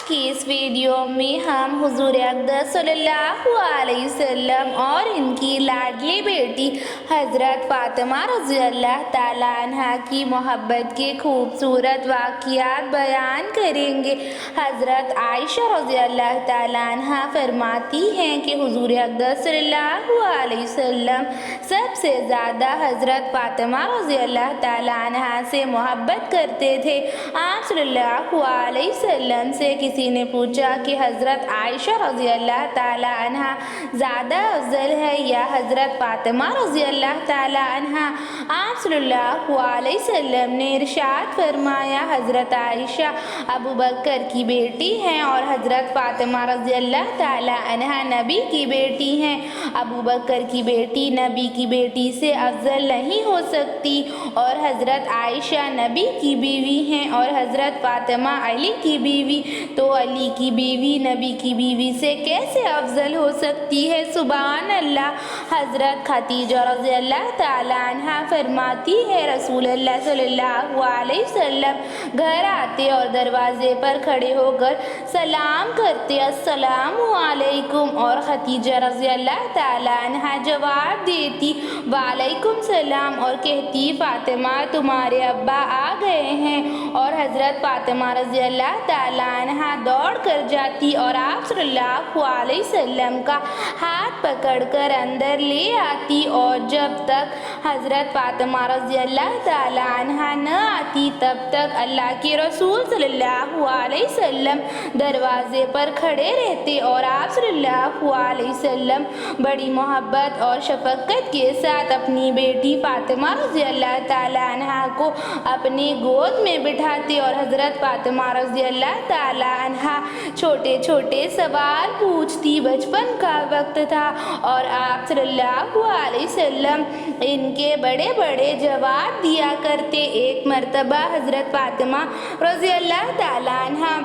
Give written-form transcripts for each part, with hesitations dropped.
की इस वीडियो में हम हुजूर अक़दस सल्लल्लाहु अलैहि वसल्लम और इनकी लाडली बेटी हज़रत फ़ातिमा रज़ी अल्लाह ताला अन्हा की मोहब्बत के खूबसूरत वाक़ियात बयान करेंगे। हज़रत आयशा रज़ी अल्लाह ताला अन्हा फरमाती हैं कि हुजूर अक़दस सल्लल्लाहु अलैहि वसल्लम सबसे ज़्यादा हज़रत फ़ातिमा रज़ी अल्लाह ताला अन्हा से मोहब्बत करते थे। आप सल्लल्लाहु अलैहि वसल्लम से किसी ने पूछा कि हज़रत आयशा रज़ी अल्लाह ताला अन्हा ज़्यादा अफजल है या हज़रत फ़ातिमा रज़ी अल्लाह ताला अन्हा। आप सल्लल्लाहु अलैहि वसल्लम ने इरशाद फरमाया, हज़रत आयशा अबू बकर की बेटी हैं और हज़रत फ़ातिमा रज़ी अल्लाह ताला अन्हा नबी की बेटी हैं। अबू बकर की बेटी नबी की बेटी से अफजल नहीं हो सकती और हज़रत आयशा नबी की बीवी हैं और हज़रत फ़ातिमा अली की बीवी, तो अली की बीवी नबी की बीवी से कैसे अफजल हो सकती है। सुभान अल्लाह। हज़रत खदीजा रज़ी अल्लाह ताला अन्हा फरमाती है, रसूल अल्लाह सल्लल्लाहु अलैहि वसल्लम घर आते और दरवाजे पर खड़े होकर सलाम करते, अस्सलामु अलैकुम, और खदीजा रज़ी अल्लाह ताला अन्हा जवाब देती वालेकुम सलाम और कहती फ़ातिमा तुम्हारे अब्बा आ गए हैं, और हज़रत फ़ातिमा रज़ी अल्लाह ताला अन्हा दौड़ कर जाती और आप सल्लल्लाहु अलैहि वसल्लम का हाथ पकड़कर अंदर ले आती, और जब तक हज़रत फ़ातिमा रज़ी अल्लाह ताला अन्हा न आती तब तक अल्लाह के रसूल सल्लल्लाहु अलैहि वसल्लम दरवाज़े पर खड़े रहते और आप सल्लल्लाहु अलैहि वसल्लम बड़ी मोहब्बत और शफ़क़त के साथ अपनी बेटी फ़ातिमा रज़ी अल्लाह ताला अन्हा को अपने गोद में बिठाते और हज़रत फ़ातिमा रज़ी अल्लाह ताला अन्हा छोटे छोटे सवाल पूछती। बचपन का वक्त था और आप सल्लल्लाहु अलैहि वसल्लम इनके बड़े बड़े जवाब दिया करते। एक मर्तबा हज़रत फ़ातिमा रज़ी अल्लाह ताला अन्हा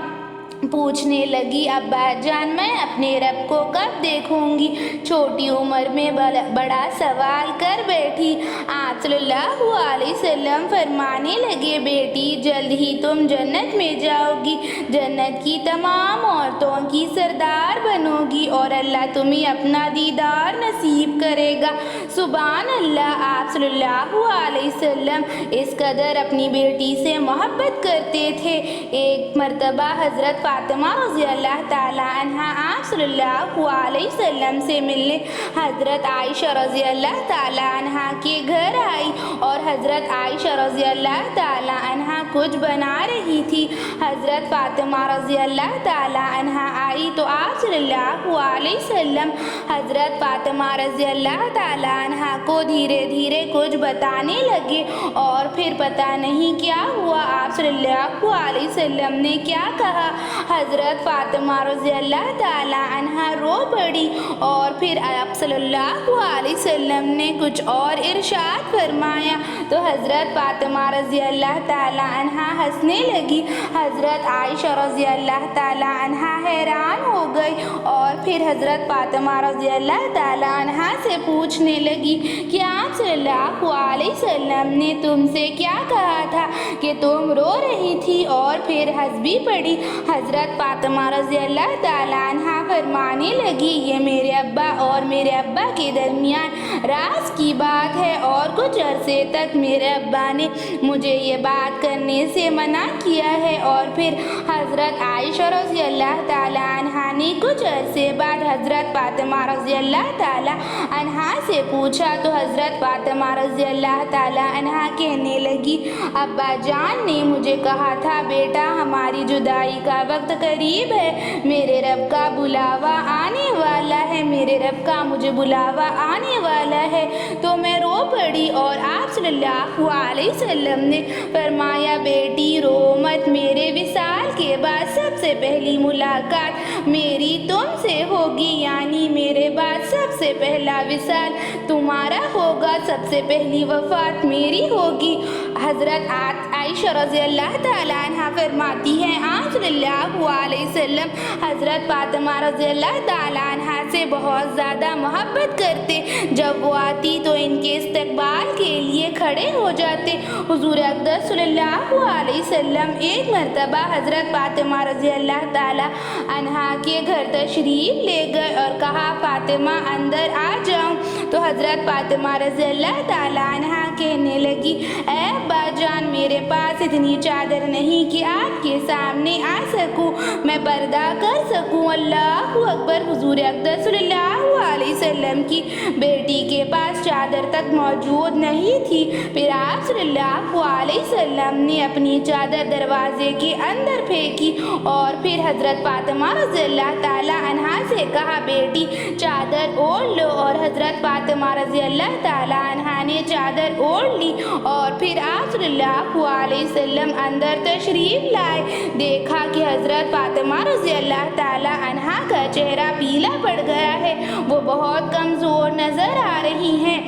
पूछने लगी, अब्बा जान मैं अपने रब को कब देखूंगी। छोटी उम्र में बड़ा सवाल कर बैठी। आप सल्लल्लाहु अलैहि वसल्लम फरमाने लगे, बेटी जल्द ही तुम जन्नत में जाओगी, जन्नत की तमाम औरतों की सरदार बनोगी और अल्लाह तुम्हें अपना दीदार नसीब करेगा। सुभान अल्लाह। आप सल्लल्लाहु अलैहि वसल्लम इस कदर अपनी बेटी से मोहब्बत करते थे। एक मर्तबा हज़रत फ़ातिमा रज़ी अल्लाह ताला अन्हा आप सल्लल्लाहु अलैहि वसल्लम से मिलने हज़रत आयशा रज़ी अल्लाह ताला अन्हा के घर आई और हज़रत आयशा रज़ी अल्लाह ताला अन्हा कुछ बना रही थी। हज़रत फ़ातिमा रज़ी अल्लाह ताला अन्हा आई तो आप सल्लल्लाहु अलैहि वसल्लम हज़रत फ़ातिमा रज़ी अल्लाह ताला अन्हा को धीरे धीरे कुछ बताने लगे और फिर पता नहीं क्या हुआ, आप सल्लल्लाहु अलैहि वसल्लम ने क्या कहा, हज़रत फ़ातिमा रज़ी अल्लाह ताला अन्हा रो पड़ी और फिर आप सल्लल्लाहु अलैहि वसल्लम ने कुछ और इरशाद फरमाया तो हज़रत फ़ातिमा रज़ी अल्लाह ताला अन्हा हंसने लगी। हज़रत आयशा रज़ी अल्लाह ताला अन्हा हैरान हो गई और फिर हज़रत फ़ातिमा रज़ी अल्लाह ताला अन्हा से पूछने लगी कि आप सल्लल्लाहु अलैहि वसल्लम ने तुमसे क्या कहा था कि तुम रो रही थी, और फिर हंस भी पड़ी। हज़रत फ़ातिमा रज़ी अल्लाह ताला अन्हा फरमाने लगी, ये मेरे अब्बा और मेरे अब्बा के दरमियान राज की बात है और कुछ अरसे तक मेरे अब्बा ने मुझे ये बात करने से मना किया है। और फिर हज़रत आयशा रज़ी अल्लाह ताला अन्हा ने कुछ अरसे बाद हज़रत फ़ातिमा रज़ी अल्लाह ताला अन्हा से पूछा तो हज़रत फ़ातिमा रज़ी अल्लाह ताला अन्हा कहने लगी, अब्बा जान ने मुझे कहा था बेटा हमारी जुदाई का वक्त करीब है, मेरे रब का बुलावा आने वाला है, मेरे रब का मुझे बुलावा आने वाला है। तो मैं रो पड़ी और आप सल्लल्लाहु अलैहि वसल्लम ने फरमाया, बेटी रो मत, मेरे विसाल के बाद सबसे पहली मुलाकात मेरी तुमसे होगी, यानी मेरे बाद सबसे पहला विसाल तुम्हारा होगा, सबसे पहली वफ़ात मेरी होगी। हज़रत आयशा रज़ी अल्लाह ताला अन्हा फरमाती हैं, आप सल्लल्लाहु अलैहि वसल्लम हज़रत फातिमा रज़ी अल्लाह ताला अन्हा से बहुत ज़्यादा मोहब्बत करते। जब वो आती तो इनके इस्तकबाल के लिए खड़े हो जाते। हुज़ूर अक़दस सल्लल्लाहु अलैहि वसल्लम एक मरतबा हज़रत फातिमा रज़ी अल्लाह ताला अन्हा के घर तशरीफ़ ले गए और कहा, फातिमा अंदर आ जाऊं। तो हज़रत फातिमा रज़ी अल्लाह ताला अन्हा कहने लगी, ऐ अब्बा जान, मेरे पास इतनी चादर नहीं कि आपके सामने आ सकूं, मैं पर्दा कर सकूं। अल्लाहु अकबर। हुज़ूर अक़दस सल्लल्लाहु अलैहि वसल्लम की बेटी के पास चादर तक मौजूद नहीं थी। फिर आप सल्लल्लाहु अलैहि वसल्लम ने अपनी चादर दरवाजे के अंदर फेंकी और फिर हज़रत फातिमा रज़ी अल्लाह ताला अन्हा से कहा, बेटी चादर ओढ़ लो। और हज़रत फातिमा रज़ी अल्लाह ताला अन्हा ने चादर ओढ़ ली और फिर आप सल्लल्लाहु अलैहि वसल्लम अंदर तशरीफ़ लाए। देखा कि हज़रत फातिमा रज़ी अल्लाह ताला अन्हा का चेहरा पीला पड़ गया है, वो बहुत कमज़ोर नज़र आ रही हैं।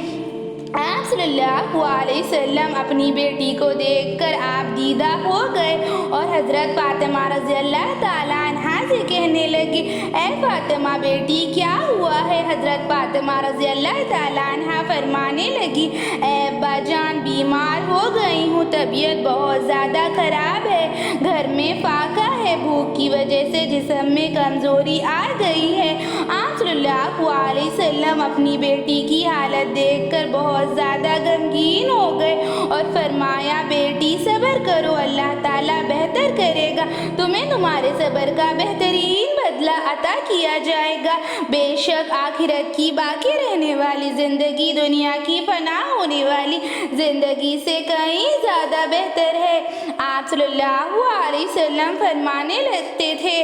आप सल्लल्लाहु अलैहि वसल्लम अपनी बेटी को देखकर आप दीदा हो गए और हज़रत फातिमा रज़ी अल्लाह ताला अन्हा से कहने लगे, ऐ फातिमा बेटी क्या हुआ है? हज़रत फातिमा रज़ी अल्लाह ताला अन्हा फरमाने लगी, ऐ अब्बा जान, बीमार हो गई हूँ, तबीयत बहुत ज़्यादा ख़राब है, घर में फाका है, भूख की वजह से जिस्म में कमज़ोरी आ गई है। आप सल्लल्लाहु अलैहि वसल्लम अपनी बेटी की हालत देखकर बहुत ज़्यादा गमगीन हो गए और फरमाया, बेटी सब्र करो, अल्लाह ताला बेहतर करेगा, तुम्हें तुम्हारे सब्र का बेहतरीन बदला अता किया जाएगा। बेशक आखिरत की बाकी रहने वाली ज़िंदगी दुनिया की फना होने वाली ज़िंदगी से कहीं ज़्यादा बेहतर है। आप सल्लल्लाहु अलैहि वसल्लम फरमाने लगते थे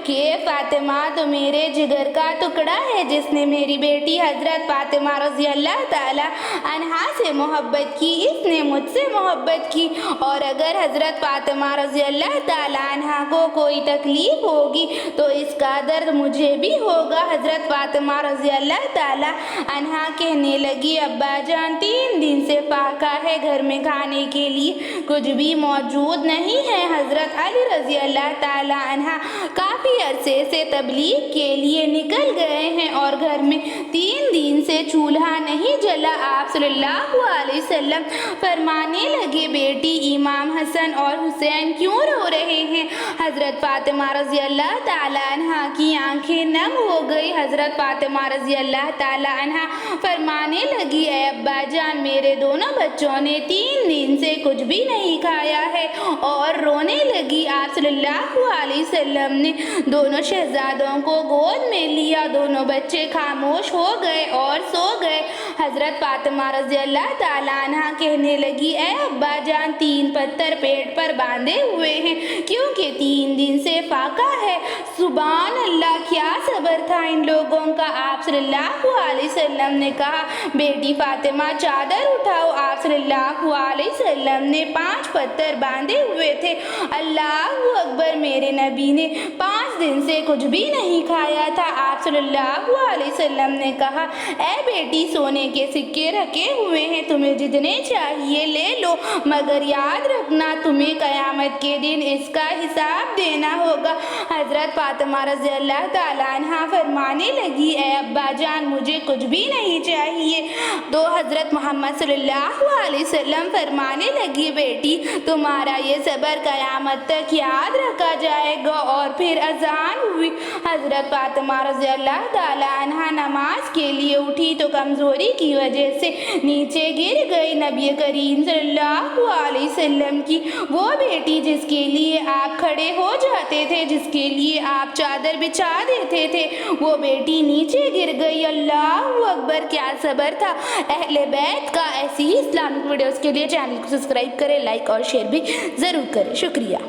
कि फातिमा तो मेरे जिगर का टुकड़ा है, जिसने मेरी बेटी हज़रत फातिमा रज़ी अल्लाह ताला अन्हा से मोहब्बत की, इसने मुझसे मोहब्बत की। और अगर हज़रत फातिमा रज़ी अल्लाह ताला अन्हा को कोई तकलीफ़ होगी तो इसका दर्द मुझे भी होगा। हज़रत फातिमा रज़ी अल्लाह ताला अन्हा कहने लगी, अब्बा जान 3 दिन से फाका है, घर में खाने के लिए कुछ भी मौजूद नहीं है। हज़रत अली रज़ी अल्लाह ताला अन्हा काफ़ी अरसे से तबलीग के लिए निकल गए हैं और घर में 3 दिन से चूल्हा नहीं जला। आप सल्लल्लाहु अलैहि वसल्लम फरमाने लगे, बेटी इमाम हसन और हुसैन क्यों रो रहे हैं? हज़रत फातिमा रज़ी अल्लाह ताला अन्हा की आंखें नम हो गई। हज़रत फातिमा रज़ी अल्लाह ताला अन्हा फरमाने लगी, ऐ अब्बा जान, मेरे दोनों बच्चों ने 3 दिन से कुछ भी नहीं खाया है, और रोने लगी। आप सल्लल्लाहु अलैहि वसल्लम ने दोनों शहजादों को गोद में लिया, दोनों बच्चे खामोश हो गए और सो गए। हज़रत फातिमा रज़ी अल्लाह ताला अन्हा कहने लगी, ऐ अब्बा जान, 3 पत्थर पेट पर बांधे हुए हैं क्योंकि 3 दिन से फाका है। सुभान अल्लाह, क्या सब्र था इन लोगों का। आप सल्लल्लाहु अलैहि वसल्लम ने कहा, बेटी फातिमा चादर उठाओ। आप सल्लल्लाहु अलैहि वसल्लम ने 5 पत्थर बांधे हुए थे। अल्लाहु अकबर, मेरे नबी ने 5 दिन से कुछ भी नहीं खाया था। आप सल्लल्लाहु अलैहि वसल्लम ने कहा, ऐ बेटी, सोने के सिक्के रखे हुए हैं, तुम्हें जितने चाहिए ले लो, मगर याद रखना तुम्हें क़यामत के दिन इसका हिसाब देना होगा। हज़रत फातिमा रज़ी अल्लाह ताला अन्हा फरमाने लगी, ऐ अब्बा जान, मुझे कुछ भी नहीं चाहिए। तो हज़रत मोहम्मद सल्लल्लाहु अलैहि वसल्लम फरमाने लगी, बेटी तुम्हारा ये सब्र क़यामत तक याद रखा जाएगा। और फिर अजान हुई। हज़रत फातिमा रज़ी अल्लाह ताला अन्हा नमाज के लिए उठी तो कमज़ोरी की वजह से नीचे गिर गई। नबी करीम सल्लल्लाहु अलैहि वसल्लम की वो बेटी जिसके लिए आप खड़े हो जाते थे, जिसके लिए आप चादर बिछा देते थे, वो बेटी नीचे गिर गई। अल्लाहु अकबर, क्या सब्र था अहले बैत का। ऐसी ही इस्लामिक वीडियोज़ के लिए चैनल को सब्सक्राइब करें, लाइक और शेयर भी ज़रूर करें। शुक्रिया।